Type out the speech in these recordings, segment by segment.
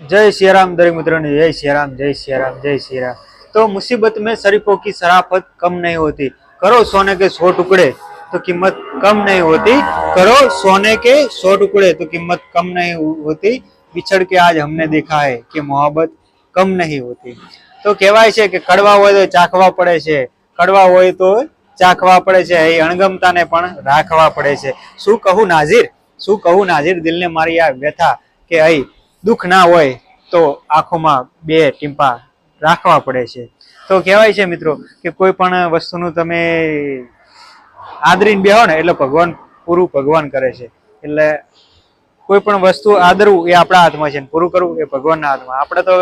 जय श्री राम दरेक मित्रों ने जय श्री राम जय श्री राम जय श्री राम। तो मुसीबत में शरीफों की शराफत कम नहीं होती। करो सोने के 100 टुकड़े तो कीमत कम नहीं होती। करो सोने के 100 टुकड़े तो कीमत कम नहीं होती। बिछड़ के आज हमने देखा है कि मोहब्बत कम नहीं होती। तो कहेवाय छे कि कड़वा होय तो चाखवा पड़े छे, कड़वा होय तो चाखवा पड़े छे, ए अणगमताने पण राखवा पड़े छे। शुं कहूं नाजीर, शुं कहूं नाजीर, दिलने मारी आ व्यथा के अही दुख ना होय तो आंखों बे टीम्पा राखवा पड़े छे। तो कहेवाय छे मित्रों के कोई पण वस्तुनुं तमे आदरीने बेहो ने एटले भगवान पूरुं भगवान करे छे। एटले कोई पण वस्तु आदरવું એ આપણા હાથમાં છે, પૂરું કરવું એ ભગવાનના હાથમાં। આપણે તો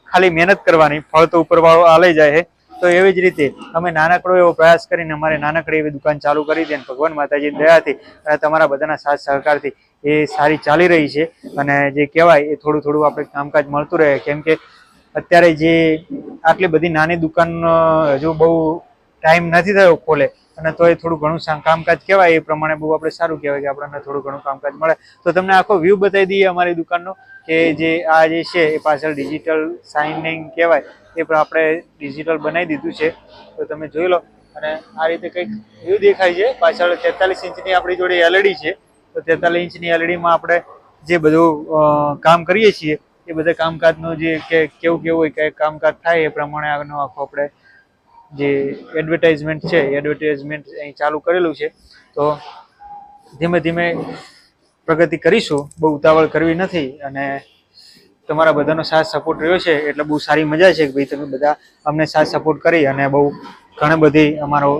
ખાલી મહેનત કરવાની, ફળ તો ઉપરવાળો આલી જાય છે। તો એવી જ રીતે અમે નાનકડો એવો પ્રયાસ કરીને અમારી નાનકડી એવી દુકાન ચાલુ કરી છે અને ભગવાન માતાજીની દયાથી અને તમારા બધાના સાથ સહકારથી એ સારી ચાલી રહી છે। અને જે કહેવાય એ થોડું થોડું આપણે કામકાજ મળતું રહે, કેમ કે અત્યારે જે આટલી બધી નાની દુકાન હજુ બહુ ટાઈમ નથી થયો ખોલે અને તો એ થોડું ઘણું કામકાજ કહેવાય એ પ્રમાણે બહુ આપણે સારું કહેવાય કે આપણને થોડું ઘણું કામકાજ મળે। તો તમને આખો વ્યૂ બતાવી દઈએ અમારી દુકાનનો કે જે આ જે છે એ પાછળ ડિજિટલ સાઇનિંગ કહેવાય એ પણ આપણે ડિજિટલ બનાવી દીધું છે। તો તમે જોઈ લો અને આ રીતે કંઈક વ્યૂ દેખાય છે। પાછળ 43 ઇંચની આપણી જોડે એલઈડી છે। તો 43 ઇંચની એલઈડીમાં આપણે જે બધું કામ કરીએ છીએ એ બધા કામકાજનું જે કે કેવું કેવું હોય કે કામકાજ થાય એ પ્રમાણે આનો આખો આપણે જે એડવર્ટાઇઝમેન્ટ છે એડવર્ટાઇઝમેન્ટ અહીં ચાલુ કરેલું છે। તો ધીમે ધીમે પ્રગતિ કરીશું, બહુ ઉતાવળ કરવી નથી અને તમારા બધાનો સાથ સપોર્ટ રહ્યો છે એટલે બહુ સારી મજા છે કે ભાઈ તમે બધા અમને સાથ સપોર્ટ કરી અને બહુ ઘણી બધી અમારો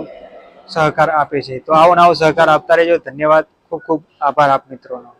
સહકાર આપે છે। તો આવો નવો સહકાર આપતા રહેજો। ધન્યવાદ, ખૂબ ખૂબ આભાર આપ મિત્રોનો।